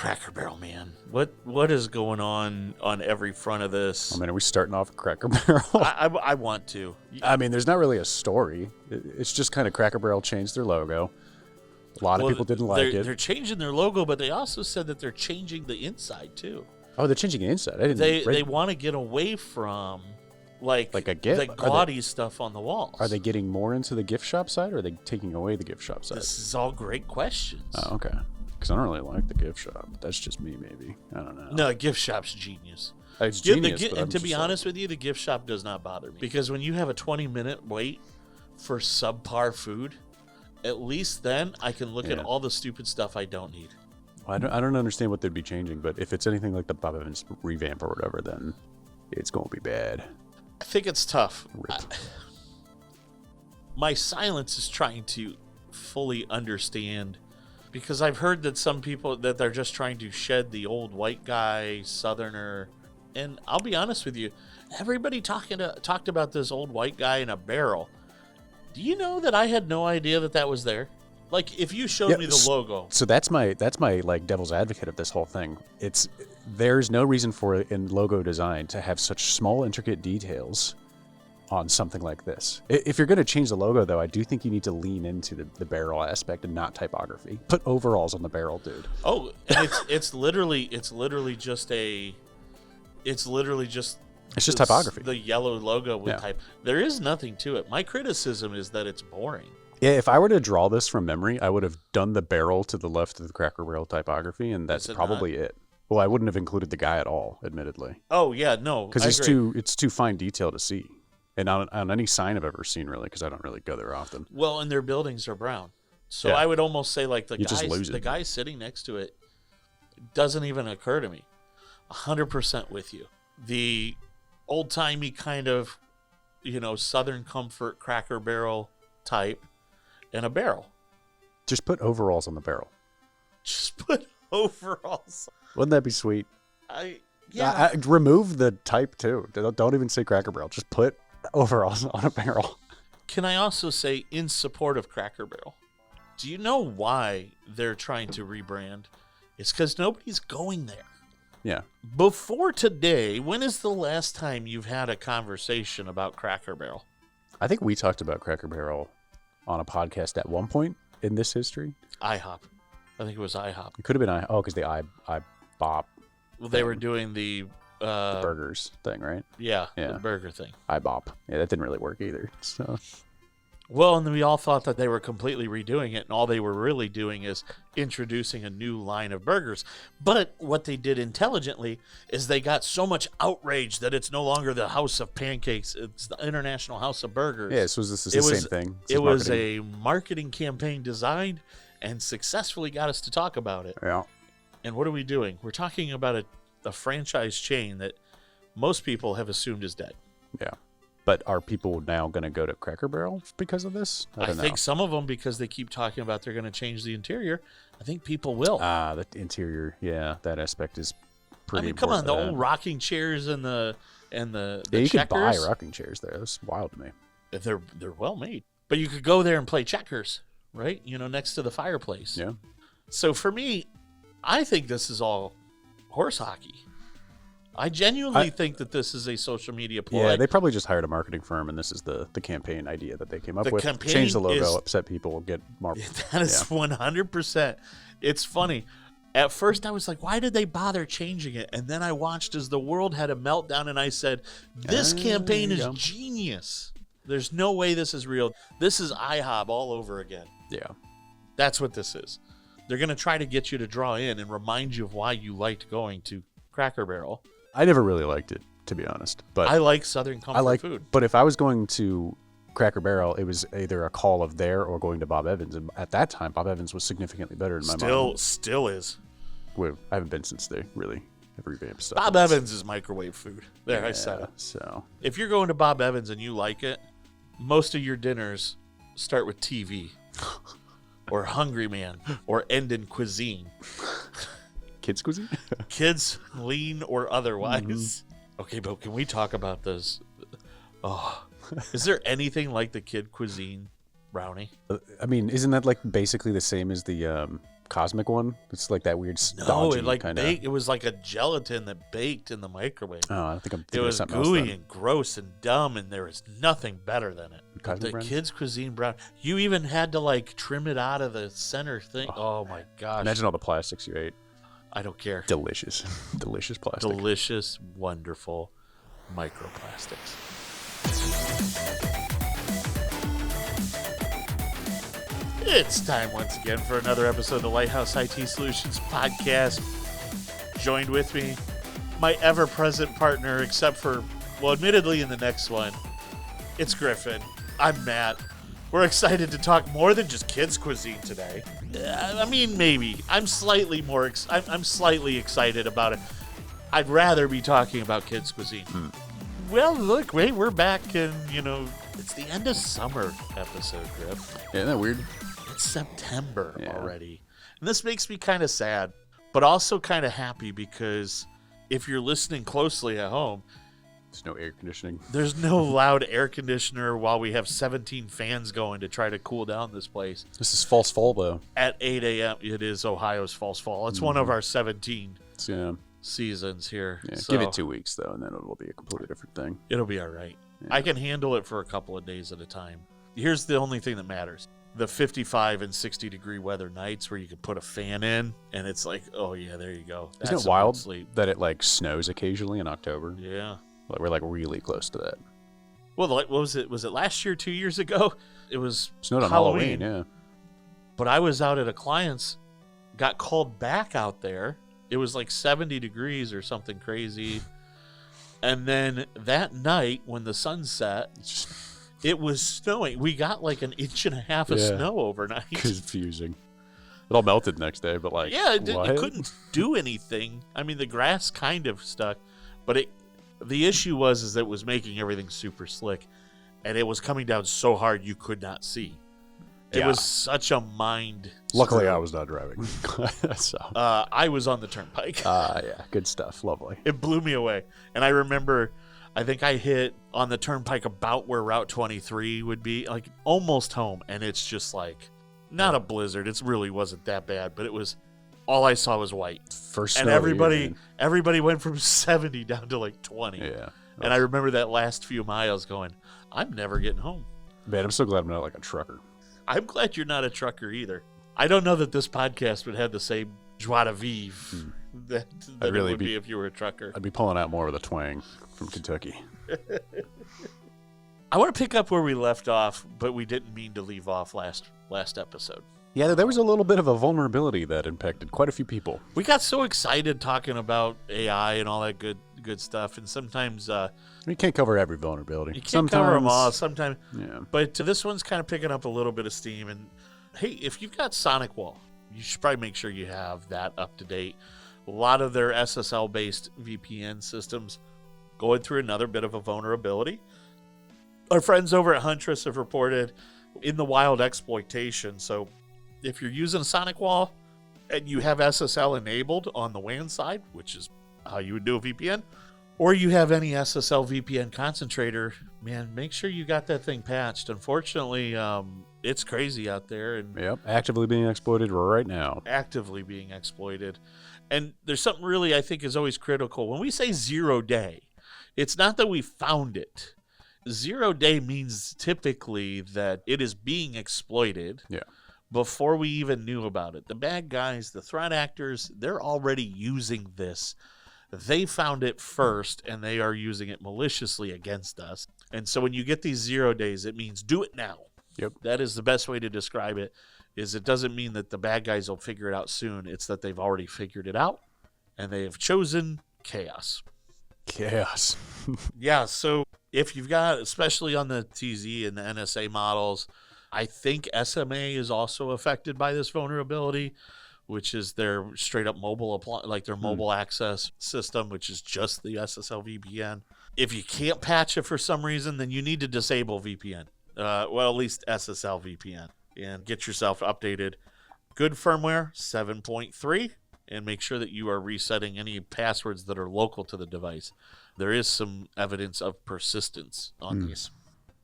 Cracker Barrel, man. What is going on every front of this? I mean, are we starting off at Cracker Barrel? I want to. I mean, there's not really a story. It's just kind of Cracker Barrel changed their logo. A lot of people didn't like it. They're changing their logo, but they also said that they're changing the inside too. Oh, they're changing the inside. I didn't. They want to get away from like a gift, the gaudy stuff on the walls. Are they getting more into the gift shop side, or are they taking away the gift shop side? This is all great questions. Oh, okay. Because I don't really like the gift shop. That's just me, maybe. I don't know. No, gift shop's genius. It's genius. And to be honest with you, the gift shop does not bother me. Because when you have a 20-minute wait for subpar food, at least then I can look at all the stupid stuff I don't need. Well, I don't understand what they'd be changing, but if it's anything like the Bob Evans revamp or whatever, then it's going to be bad. I think it's tough. My silence is trying to fully understand, because I've heard that some people that they're just trying to shed the old white guy Southerner, and I'll be honest with you, everybody talked about this old white guy in a barrel. Do you know that I had no idea that was there? Like, if you showed me the logo. So that's my like devil's advocate of this whole thing. There's no reason for it in logo design to have such small, intricate details on something like this. If you're going to change the logo, though, I do think you need to lean into the barrel aspect and not typography. Put overalls on the barrel, dude. Oh, and it's literally just typography. The yellow logo with type. There is nothing to it. My criticism is that it's boring. Yeah, if I were to draw this from memory, I would have done the barrel to the left of the Cracker Barrel typography, and that's probably it. Well, I wouldn't have included the guy at all, admittedly. Oh yeah, no, because it's too fine detail to see, and on any sign I've ever seen, really, because I don't really go there often. Well, and their buildings are brown, so I would almost say like the guy sitting next to it doesn't even occur to me. 100% with you. The old timey kind of, Southern Comfort Cracker Barrel type. And a barrel. Just put overalls on the barrel. Just put overalls. Wouldn't that be sweet? Yeah. Remove the type too. Don't even say Cracker Barrel. Just put overalls on a barrel. Can I also say, in support of Cracker Barrel, do you know why they're trying to rebrand? It's because nobody's going there. Yeah. Before today, when is the last time you've had a conversation about Cracker Barrel? I think we talked about Cracker Barrel on a podcast at one point in this history. IHOP. I think it was IHOP. It could have been IHOP. Oh, because the IBOP. Well, they were doing the burgers thing, right? Yeah, the burger thing. IBOP. Yeah, that didn't really work either. So. Well, and we all thought that they were completely redoing it, and all they were really doing is introducing a new line of burgers. But what they did intelligently is they got so much outrage that it's no longer the House of Pancakes, it's the International House of Burgers. Yeah, so this is the same thing. It was a marketing campaign designed and successfully got us to talk about it. Yeah. And what are we doing? We're talking about a franchise chain that most people have assumed is dead. Yeah. But are people now going to go to Cracker Barrel because of this? I think some of them, because they keep talking about they're going to change the interior. I think people will. The interior, that aspect is pretty come on, important. the old rocking chairs and the you checkers. could buy rocking chairs there. That's wild to me. They're well made. But you could go there and play checkers, right? Next to the fireplace. Yeah. So for me, I think this is all horse hockey. I genuinely think that this is a social media ploy. Yeah, they probably just hired a marketing firm, and this is the campaign idea that they came up with. Change the logo, upset people, get more. That is 100%. It's funny. At first, I was like, why did they bother changing it? And then I watched as the world had a meltdown, and I said, this campaign is genius. There's no way this is real. This is IHOP all over again. Yeah. That's what this is. They're going to try to get you to draw in and remind you of why you liked going to Cracker Barrel. I never really liked it, to be honest. But I like Southern Comfort food. But if I was going to Cracker Barrel, it was either a call of there or going to Bob Evans. And at that time, Bob Evans was significantly better in my mind. Still is. I haven't been since they really have revamped stuff. Bob Evans is microwave food. There, I said it. So if you're going to Bob Evans and you like it, most of your dinners start with TV or Hungry Man or end in Cuisine. Kids Cuisine? Kids, lean or otherwise. Mm-hmm. Okay, but can we talk about this? Oh, is there anything like the Kid Cuisine brownie? I mean, isn't that like basically the same as the cosmic one? It's like that weird No, it stodgy kind of. it was like a gelatin that baked in the microwave. Oh, I think I'm It thinking of was something else. gooey Then. and gross and dumb, and there was nothing better than it. Cosmic The brownies? Kids Cuisine brown. You even had to like trim it out of the center thing. Oh my gosh! Imagine all the plastics you ate. I don't care. Delicious, delicious plastic. Delicious, wonderful microplastics. It's time once again for another episode of the Lighthouse IT Solutions podcast. Joined with me, my ever-present partner, except for, well, admittedly in the next one, it's Griffin. I'm Matt. We're excited to talk more than just kids cuisine today. I mean, maybe. I'm slightly more. I'm slightly excited about it. I'd rather be talking about kids cuisine. Well, look, wait, we're back, and it's the end of summer episode, Griff. Isn't that weird? It's September already, and this makes me kind of sad, but also kind of happy because if you're listening closely at home. There's no air conditioning. There's no loud air conditioner while we have 17 fans going to try to cool down this place. This is false fall, though. At 8 a.m., it is Ohio's false fall. It's one of our 17 seasons here. Yeah, so give it 2 weeks, though, and then it will be a completely different thing. it'll be all right. Yeah. I can handle it for a couple of days at a time. Here's the only thing that matters. The 55 and 60-degree weather nights where you can put a fan in, and it's like, oh, yeah, there you go. Isn't it wild that it, snows occasionally in October? Yeah. We're, really close to that. Well, what was it? Was it last year, 2 years ago? It was snowed on Halloween, yeah. But I was out at a client's, got called back out there. It was like 70 degrees or something crazy. And then that night when the sun set, it was snowing. We got like an inch and a half of snow overnight. Confusing. It all melted the next day, but it couldn't do anything. I mean, the grass kind of stuck, but the issue was that it was making everything super slick, and it was coming down so hard you could not see. It was such a mind. Luckily, I was not driving. So. I was on the turnpike. Yeah, good stuff. Lovely. It blew me away. And I remember, I think I hit on the turnpike about where Route 23 would be, like almost home. And it's just like, not a blizzard. It really wasn't that bad, but it was, all I saw was white. First and snow everybody went from 70 down to like 20. Yeah. And I remember that last few miles going, I'm never getting home. Man, I'm so glad I'm not like a trucker. I'm glad you're not a trucker either. I don't know that this podcast would have the same joie de vivre that it would be if you were a trucker. I'd be pulling out more of the twang from Kentucky. I want to pick up where we left off, but we didn't mean to leave off last episode. Yeah, there was a little bit of a vulnerability that impacted quite a few people. We got so excited talking about AI and all that good stuff, and sometimes you can't cover every vulnerability. You can't cover them all. Sometimes, but this one's kind of picking up a little bit of steam. And hey, if you've got SonicWall, you should probably make sure you have that up to date. A lot of their SSL-based VPN systems going through another bit of a vulnerability. Our friends over at Huntress have reported in the wild exploitation. So if you're using a SonicWall and you have SSL enabled on the WAN side, which is how you would do a VPN, or you have any SSL VPN concentrator, man, make sure you got that thing patched. Unfortunately, it's crazy out there. And actively being exploited right now. Actively being exploited. And there's something really I think is always critical. When we say 0 day, it's not that we found it. 0 day means typically that it is being exploited. Yeah. Before we even knew about it. The bad guys, the threat actors, they're already using this. They found it first, and they are using it maliciously against us. And so when you get these 0 days, it means do it now. Yep. That is the best way to describe it, is it doesn't mean that the bad guys will figure it out soon. It's that they've already figured it out, and they have chosen chaos. Chaos. Yeah, so if you've got, especially on the TZ and the NSA models, I think SMA is also affected by this vulnerability, which is their straight up mobile, their mobile access system, which is just the SSL VPN. If you can't patch it for some reason, then you need to disable VPN. At least SSL VPN, and get yourself updated. Good firmware, 7.3, and make sure that you are resetting any passwords that are local to the device. There is some evidence of persistence on these.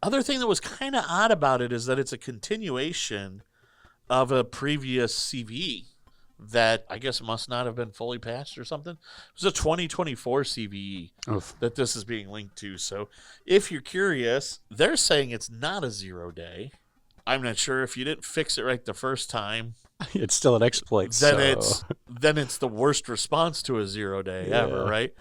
Other thing that was kind of odd about it is that it's a continuation of a previous CVE. that I guess must not have been fully patched or something. It was a 2024 CVE that this is being linked to. So if you're curious, they're saying it's not a 0-day. I'm not sure if you didn't fix it right the first time. It's still an exploit. Then it's the worst response to a 0-day ever, right?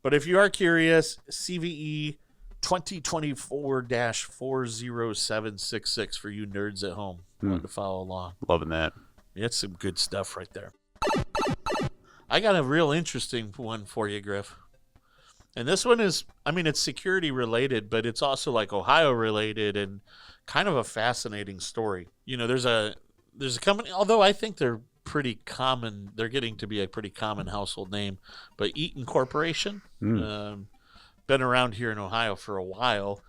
But if you are curious, CVE 2024-40766 for you nerds at home. Want to follow along. Loving that. It's some good stuff right there. I got a real interesting one for you, Griff. And this one is, I mean, it's security related, but it's also like Ohio related and kind of a fascinating story. You know, there's a company, although I think they're pretty common, they're getting to be a pretty common household name, but Eaton Corporation, been around here in Ohio for a while.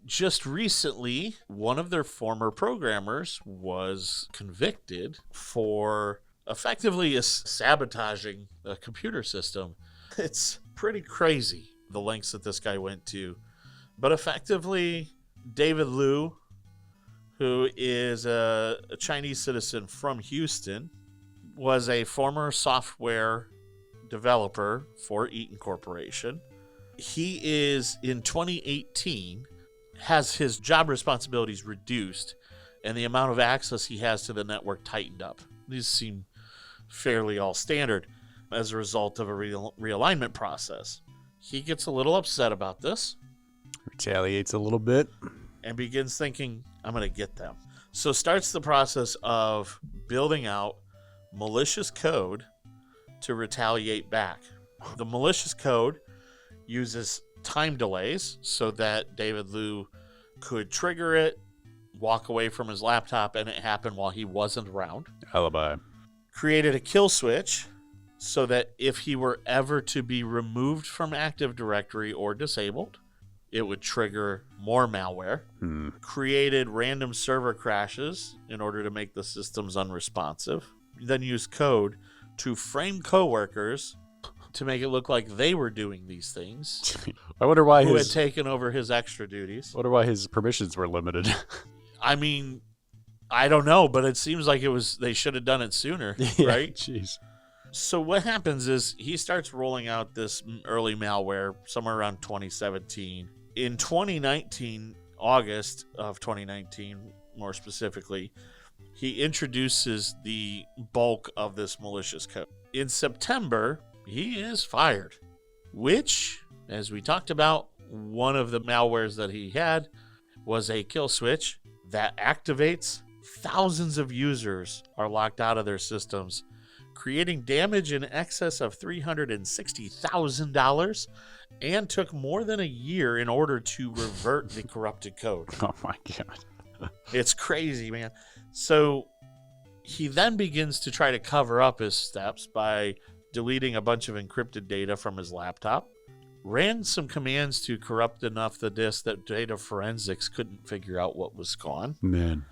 Just recently, one of their former programmers was convicted for effectively sabotaging a computer system. It's pretty crazy, the lengths that this guy went to. But effectively, David Liu, who is a Chinese citizen from Houston, was a former software developer for Eaton Corporation. He is, in 2018, has his job responsibilities reduced and the amount of access he has to the network tightened up. These seem fairly all standard as a result of a realignment process. He gets a little upset about this. Retaliates a little bit. And begins thinking, I'm going to get them. So starts the process of building out malicious code to retaliate back. The malicious code uses time delays so that David Liu could trigger it, walk away from his laptop, and it happened while he wasn't around. Alibi. Created a kill switch so that if he were ever to be removed from Active Directory or disabled, it would trigger more malware. Created random server crashes in order to make the systems unresponsive. Then used code to frame coworkers to make it look like they were doing these things. I wonder why who had taken over his extra duties. I wonder why his permissions were limited. I mean, I don't know, but it seems like they should have done it sooner, right? Jeez. So what happens is he starts rolling out this early malware somewhere around 2017. In 2019, August of 2019, more specifically, he introduces the bulk of this malicious code. In September, he is fired, which, as we talked about, one of the malwares that he had was a kill switch that activates. Thousands of users are locked out of their systems, creating damage in excess of $360,000, and took more than a year in order to revert the corrupted code. Oh my God. It's crazy, man. So he then begins to try to cover up his steps by deleting a bunch of encrypted data from his laptop, ran some commands to corrupt enough the disk that data forensics couldn't figure out what was gone. Man.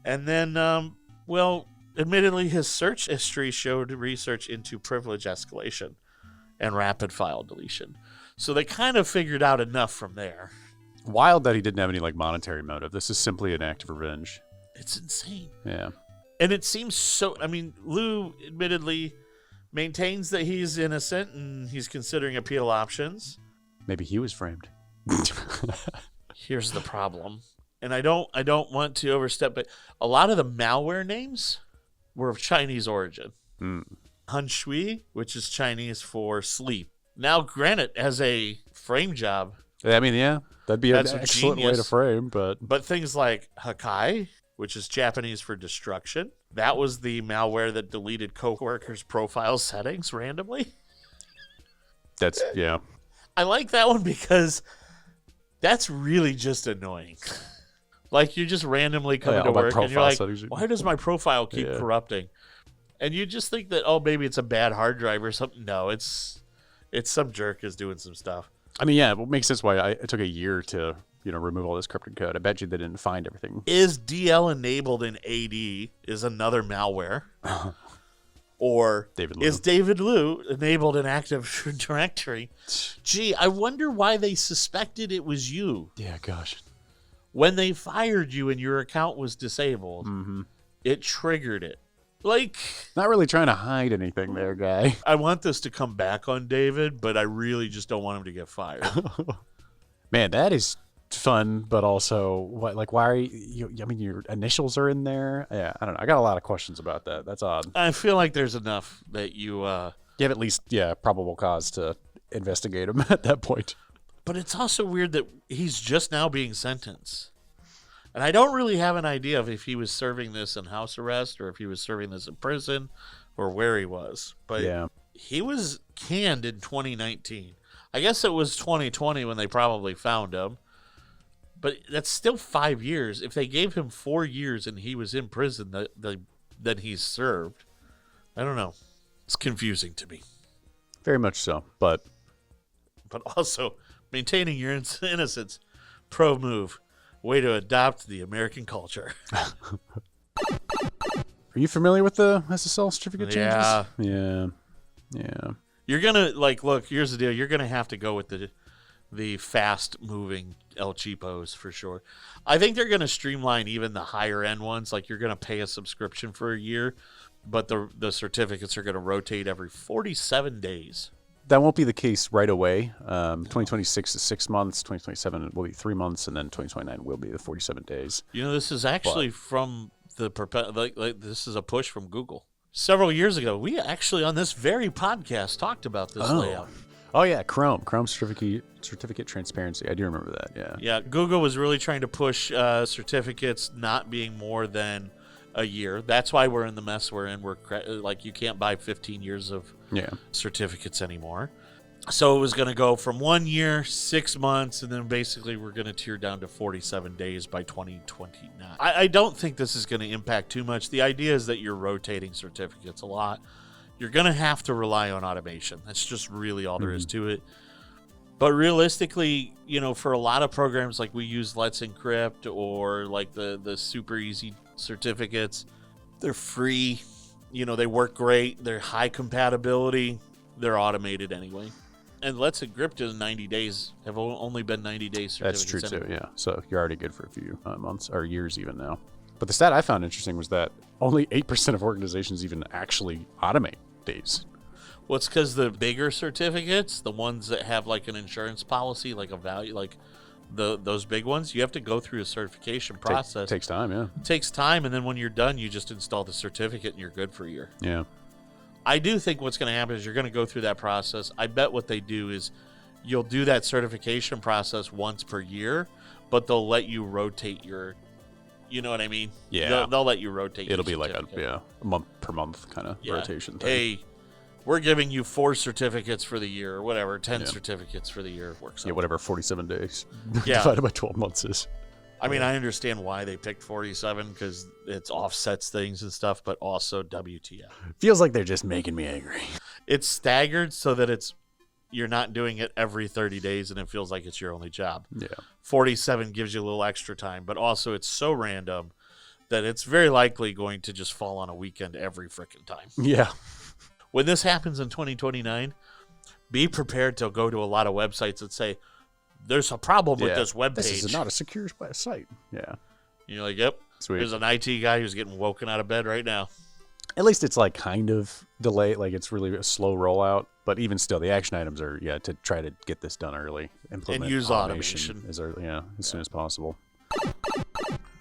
And then, admittedly, his search history showed research into privilege escalation and rapid file deletion. So they kind of figured out enough from there. Wild that he didn't have any monetary motive. This is simply an act of revenge. It's insane. Yeah. And it seems so, Liu admittedly maintains that he's innocent and he's considering appeal options. Maybe he was framed. Here's the problem. And I don't want to overstep, but a lot of the malware names were of Chinese origin. Han Shui, which is Chinese for sleep. Now, granted, as a frame job, that'd be an excellent way to frame, but things like Hakai, which is Japanese for destruction, that was the malware that deleted coworkers' profile settings randomly. I like that one because that's really just annoying. You just randomly come to work and you're like, why does my profile keep corrupting? And you just think that, maybe it's a bad hard drive or something. No, it's some jerk is doing some stuff. It makes sense why it took a year to remove all this encrypted code. I bet you they didn't find everything. Is DL enabled in AD is another malware. Or is David Liu enabled in Active Directory? Gee, I wonder why they suspected it was you. Yeah, gosh. When they fired you and your account was disabled, it triggered it. Like, Not really trying to hide anything there, guy. I want this to come back on David, but I really just don't want him to get fired. Man, that is fun, but also what? Like, why are you? I mean, your initials are in there. Yeah, I don't know. I got a lot of questions about that. That's odd. I feel like there's enough that you have at least probable cause to investigate him at that point. But it's also weird that he's just now being sentenced. And I don't really have an idea of if he was serving this in house arrest or if he was serving this in prison or where he was. But he was canned in 2019. I guess it was 2020 when they probably found him. But that's still 5 years. If they gave him 4 years and he was in prison, then he's served. I don't know. It's confusing to me. Very much so. But also, maintaining your innocence, pro move. Way to adopt the American culture. Are you familiar with the SSL certificate changes? Yeah. You're going to, look, here's the deal. You're going to have to go with the fast-moving El Cheapos for sure. I think they're going to streamline even the higher-end ones. Like, you're going to pay a subscription for a year, but the certificates are going to rotate every 47 days. That won't be the case right away. 2026 is 6 months, 2027 will be 3 months, and then 2029 will be the 47 days. This is actually from the this is a push from Google. Several years ago, we actually on this very podcast talked about this layout. Oh yeah, Chrome certificate transparency. I do remember that. Yeah. Yeah, Google was really trying to push certificates not being more than a year. That's why we're in the mess we're in. We're you can't buy 15 years of certificates anymore. So it was going to go from 1 year, 6 months, and then basically we're going to tier down to 47 days by 2029. I don't think this is going to impact too much. The idea is that you're rotating certificates a lot. You're going to have to rely on automation. That's just really all there is to it. But realistically, for a lot of programs like we use Let's Encrypt or like the super easy certificates, they're free. They work great. They're high compatibility. They're automated anyway. And Let's Encrypt in 90 days have only been 90 days certificates. That's true too, yeah. So you're already good for a few months or years even now. But the stat I found interesting was that only 8% of organizations even actually automate days. Well, it's because the bigger certificates, the ones that have like an insurance policy, like a value, like those big ones, you have to go through a certification process. Takes time, yeah. It takes time, and then when you're done, you just install the certificate and you're good for a year. Yeah. I do think what's going to happen is you're going to go through that process. I bet what they do is you'll do that certification process once per year, but they'll let you rotate your, you know what I mean? Yeah. They'll let you rotate. It'll be like a month per month kind of rotation thing. Hey, we're giving you 4 certificates for the year or whatever, 10 certificates for the year. Works out. Yeah, whatever 47 days divided by 12 months is. I mean, I understand why they picked 47 because it offsets things and stuff, but also WTF. Feels like they're just making me angry. It's staggered so that you're not doing it every 30 days and it feels like it's your only job. Yeah. 47 gives you a little extra time, but also it's so random that it's very likely going to just fall on a weekend every frickin' time. Yeah. When this happens in 2029, be prepared to go to a lot of websites that say, there's a problem with this webpage. This is not a secure site. Yeah. And you're like, yep. Sweet. There's an IT guy who's getting woken out of bed right now. At least it's like kind of delayed. Like it's really a slow rollout. But even still, the action items are, to try to get this done early. Implement and use automation. As early, as soon as possible.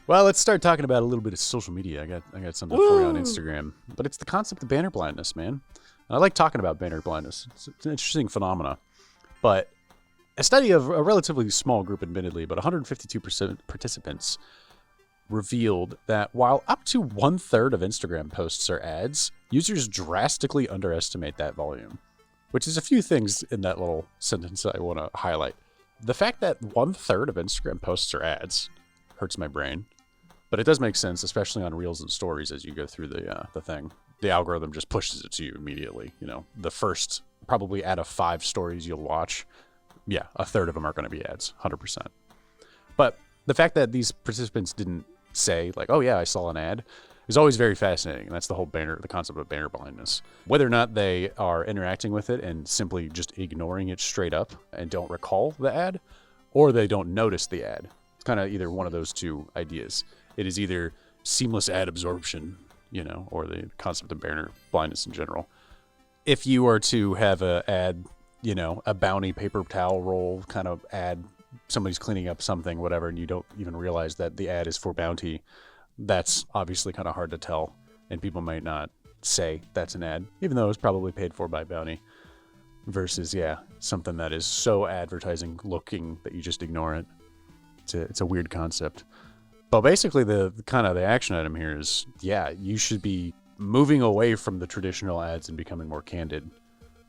Well, let's start talking about a little bit of social media. I got something for you on Instagram. But it's the concept of banner blindness, man. And I like talking about banner blindness. It's an interesting phenomena. But a study of a relatively small group, admittedly, but 152% participants revealed that while up to 1/3 of Instagram posts are ads, users drastically underestimate that volume, which is a few things in that little sentence that I want to highlight. The fact that 1/3 of Instagram posts are ads hurts my brain, but it does make sense, especially on Reels and Stories as you go through the thing. The algorithm just pushes it to you immediately. The first probably out of 5 stories you'll watch, 1/3 of them are going to be ads, 100%. But the fact that these participants didn't say like, oh yeah, I saw an ad, is always very fascinating. And that's the whole the concept of banner blindness. Whether or not they are interacting with it and simply just ignoring it straight up and don't recall the ad, or they don't notice the ad. It's kind of either one of those two ideas. It is either seamless ad absorption, or the concept of banner blindness in general. If you were to have a ad, a bounty paper towel roll kind of ad, somebody's cleaning up something, whatever, and you don't even realize that the ad is for bounty, that's obviously kind of hard to tell, and people might not say that's an ad, even though it's probably paid for by bounty, versus, something that is so advertising looking that you just ignore it. It's a weird concept. But basically the action item here is, you should be moving away from the traditional ads and becoming more candid.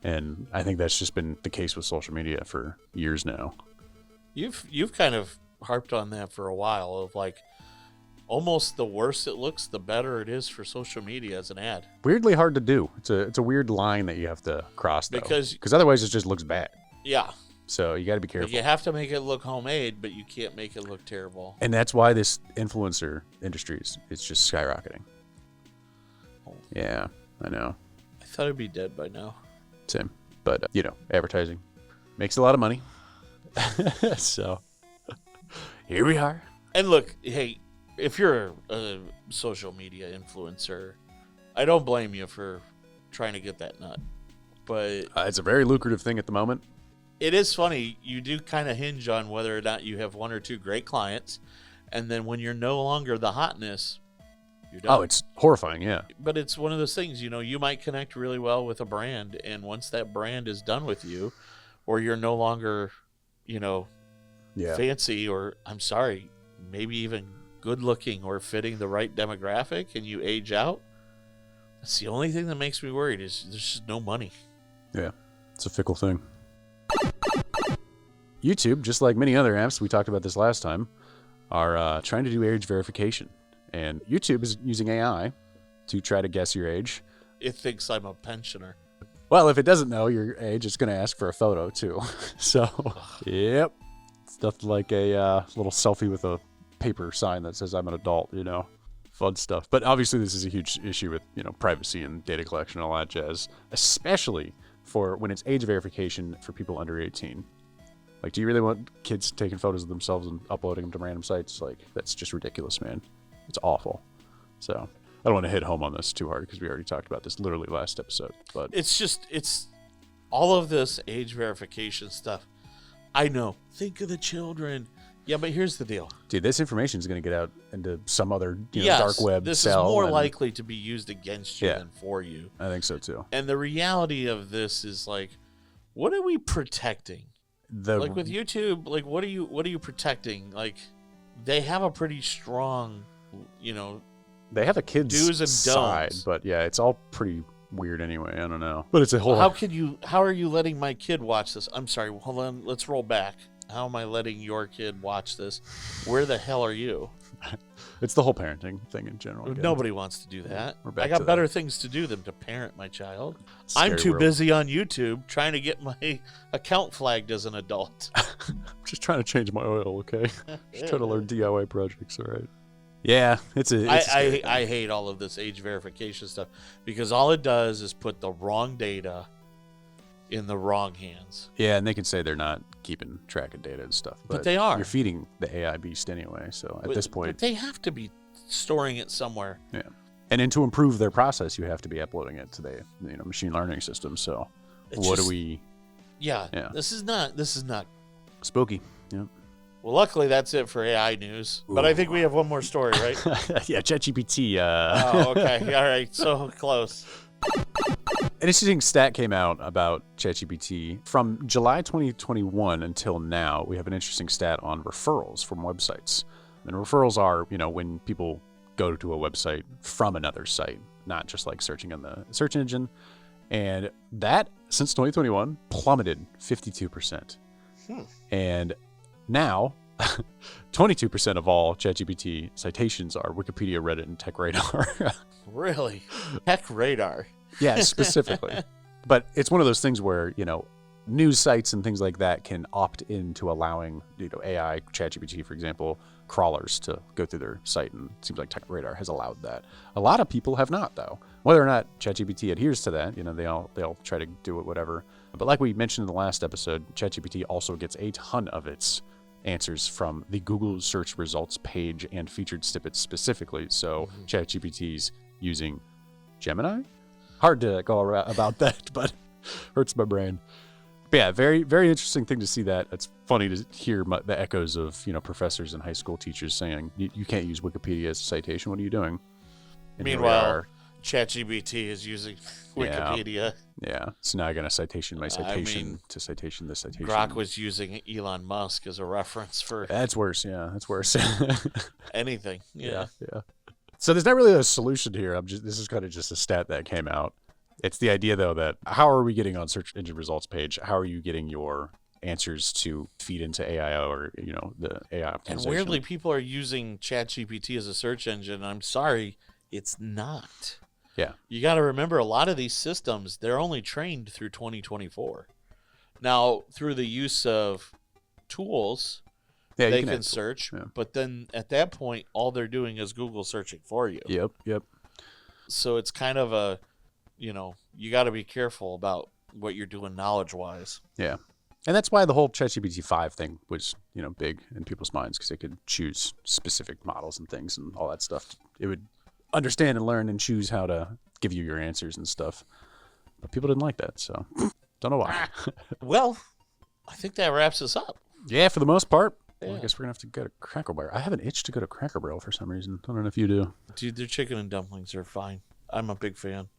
And I think that's just been the case with social media for years now. You've kind of harped on that for a while, of like, almost the worse it looks, the better it is for social media as an ad. Weirdly hard to do. It's a weird line that you have to cross, though. Because otherwise it just looks bad. Yeah. So you got to be careful. You have to make it look homemade, but you can't make it look terrible. And that's why this influencer industry is just skyrocketing. Oh. Yeah, I know. I thought it'd be dead by now. Same. But, advertising makes a lot of money. So here we are. And look, hey, if you're a social media influencer, I don't blame you for trying to get that nut. But it's a very lucrative thing at the moment. It is funny. You do kind of hinge on whether or not you have one or two great clients. And then when you're no longer the hotness, you're done. Oh, it's horrifying, yeah. But it's one of those things, you might connect really well with a brand. And once that brand is done with you, or you're no longer, fancy, or I'm sorry, maybe even good looking or fitting the right demographic, and you age out, that's the only thing that makes me worried, is there's just no money. Yeah, it's a fickle thing. YouTube, just like many other apps, we talked about this last time, are trying to do age verification. And YouTube is using AI to try to guess your age. It thinks I'm a pensioner. Well, if it doesn't know your age, it's going to ask for a photo, too. So, yep. Stuff like a little selfie with a paper sign that says I'm an adult, fun stuff. But obviously this is a huge issue with, privacy and data collection and all that jazz, especially for when it's age verification for people under 18. Like, do you really want kids taking photos of themselves and uploading them to random sites? Like, that's just ridiculous, man. It's awful. So I don't want to hit home on this too hard because we already talked about this literally last episode. But it's all of this age verification stuff. I know. Think of the children. Yeah, but here's the deal. Dude, this information is going to get out into some other dark web this cell. Is more likely to be used against you than for you. I think so, too. And the reality of this is, like, what are we protecting? Like, with YouTube, like, what are you protecting? Like, they have a pretty strong, they have a kid's do's and side, don'ts. But, yeah, it's all pretty weird anyway. I don't know. But it's a whole... How are you letting my kid watch this? I'm sorry. Hold on. Let's roll back. How am I letting your kid watch this? Where the hell are you? It's the whole parenting thing in general. Again. Nobody wants to do that. I got better things to do than to parent my child. I'm too busy on YouTube trying to get my account flagged as an adult. I'm just trying to change my oil, okay? Just trying to learn DIY projects, all right? Yeah, I hate all of this age verification stuff because all it does is put the wrong data in the wrong hands. Yeah, and they can say they're not keeping track of data and stuff. But they are. You're feeding the AI beast anyway, so at this point... But they have to be storing it somewhere. Yeah. And then to improve their process, you have to be uploading it to the machine learning system, so do we... Yeah, this is not... Spooky, yeah. Well, luckily that's it for AI news. Ooh. But I think we have one more story, right? Yeah, ChatGPT. Oh, okay. All right, so close. An interesting stat came out about ChatGPT. From July 2021 until now, we have an interesting stat on referrals from websites. And referrals are, when people go to a website from another site, not just like searching on the search engine. And that, since 2021, plummeted 52%. And now, 22% of all ChatGPT citations are Wikipedia, Reddit, and TechRadar. Really? TechRadar? Yeah, specifically. But it's one of those things where, news sites and things like that can opt into allowing, AI, ChatGPT, for example, crawlers to go through their site. And it seems like TechRadar has allowed that. A lot of people have not, though. Whether or not ChatGPT adheres to that, they all try to do it, whatever. But like we mentioned in the last episode, ChatGPT also gets a ton of its answers from the Google search results page and featured snippets specifically. So ChatGPT's using Gemini. Hard to go about that, but hurts my brain. But yeah, very, very interesting thing to see that. It's funny to hear the echoes of, professors and high school teachers saying, you can't use Wikipedia as a citation. What are you doing? And meanwhile, ChatGPT is using Wikipedia. Yeah. So now I got a citation, my citation to citation, this citation. Grok was using Elon Musk as a reference for... That's worse, yeah. That's worse. anything, yeah. So there's not really a solution here. This is kind of just a stat that came out. It's the idea, though, that how are we getting on search engine results page? How are you getting your answers to feed into AI or, the AI optimization? And weirdly, people are using ChatGPT as a search engine. I'm sorry, it's not. Yeah. You got to remember, a lot of these systems, they're only trained through 2024. Now, through the use of tools, they can search, but then at that point, all they're doing is Google searching for you. Yep. So it's kind of a, you got to be careful about what you're doing knowledge-wise. Yeah. And that's why the whole ChatGPT 5 thing was, big in people's minds, because they could choose specific models and things and all that stuff. It would understand and learn and choose how to give you your answers and stuff. But people didn't like that, so don't know why. Well, I think that wraps us up. Yeah, for the most part. Yeah. Well, I guess we're going to have to go to Cracker Barrel. I have an itch to go to Cracker Barrel for some reason. I don't know if you do. Dude, their chicken and dumplings are fine. I'm a big fan.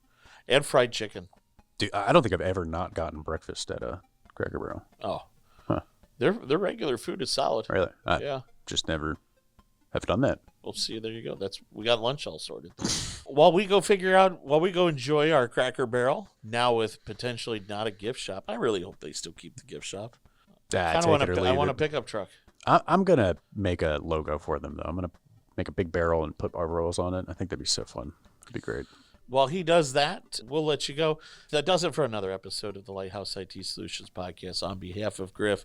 And fried chicken. Dude, I don't think I've ever not gotten breakfast at a Cracker Barrel. Oh. Huh. Their regular food is solid. Really? Yeah. Just never have done that. Well, see, there you go. We got lunch all sorted. While we go enjoy our Cracker Barrel, now with potentially not a gift shop. I really hope they still keep the gift shop. I want a pickup truck. I'm going to make a logo for them, though. I'm going to make a big barrel and put our rolls on it. I think that'd be so fun. It'd be great. While he does that, we'll let you go. That does it for another episode of the Lighthouse IT Solutions Podcast. On behalf of Griff,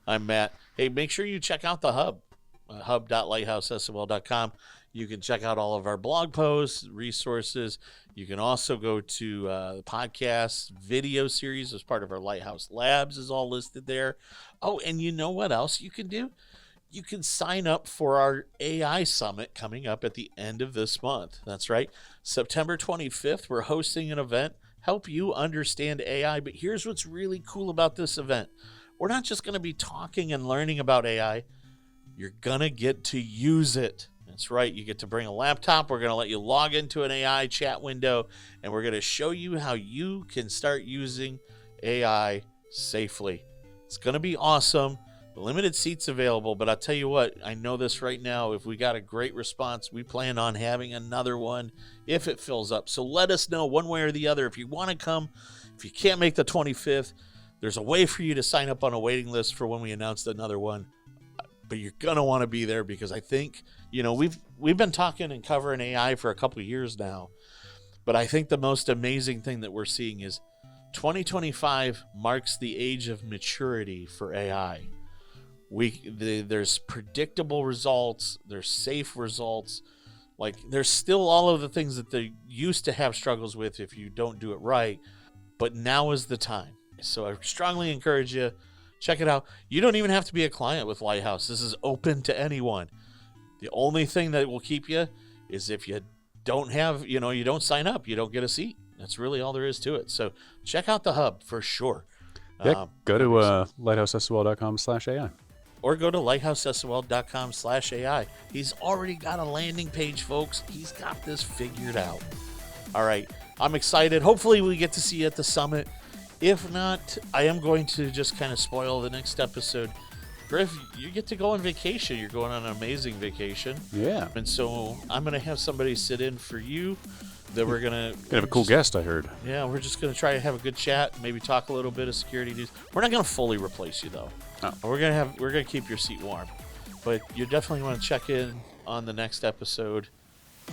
I'm Matt. Hey, make sure you check out the hub, hub.lighthousesol.com. You can check out all of our blog posts, resources. You can also go to the podcast video series as part of our Lighthouse Labs is all listed there. Oh, and you know what else you can do? You can sign up for our AI Summit coming up at the end of this month. That's right. September 25th, we're hosting an event, help you understand AI. But here's what's really cool about this event. We're not just going to be talking and learning about AI. You're going to get to use it. That's right. You get to bring a laptop. We're going to let you log into an AI chat window, and we're going to show you how you can start using AI safely. It's going to be awesome. Limited seats available, but I'll tell you what, I know this right now. If we got a great response, we plan on having another one if it fills up. So let us know one way or the other if you want to come. If you can't make the 25th, there's a way for you to sign up on a waiting list for when we announce another one. But you're going to want to be there because I think, we've been talking and covering AI for a couple of years now. But I think the most amazing thing that we're seeing is 2025 marks the age of maturity for AI. There's predictable results, there's safe results, there's still all of the things that they used to have struggles with if you don't do it right, but now is the time. So I strongly encourage you, check it out. You don't even have to be a client with Lighthouse. This is open to anyone. The only thing that will keep you is if you don't have, you don't sign up, you don't get a seat. That's really all there is to it. So check out the hub for sure. Yeah, go to lighthousesol.com/AI. Or go to lighthousesol.com/AI. He's already got a landing page, folks. He's got this figured out. All right. I'm excited. Hopefully we get to see you at the summit. If not, I am going to just kind of spoil the next episode. Griff, you get to go on vacation. You're going on an amazing vacation. Yeah. And so I'm going to have somebody sit in for you. That we're gonna have a cool guest, I heard. Yeah, we're just gonna try to have a good chat, maybe talk a little bit of security news. We're not gonna fully replace you though. Oh. We're gonna keep your seat warm, but you definitely want to check in on the next episode,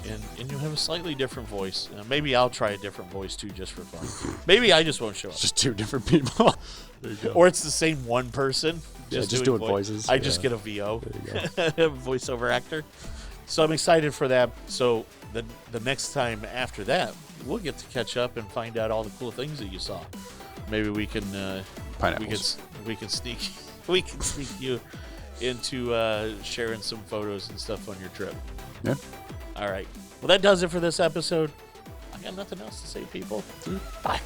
and you'll have a slightly different voice. Maybe I'll try a different voice too, just for fun. Maybe I just won't show up. Just two different people. There you go. Or it's the same one person. Just doing voices. I just get a VO, voiceover actor. So I'm excited for that. So the next time after that, we'll get to catch up and find out all the cool things that you saw. Maybe we can pineapples. We can sneak you into sharing some photos and stuff on your trip. Yeah. All right. Well, that does it for this episode. I got nothing else to say, people. Bye.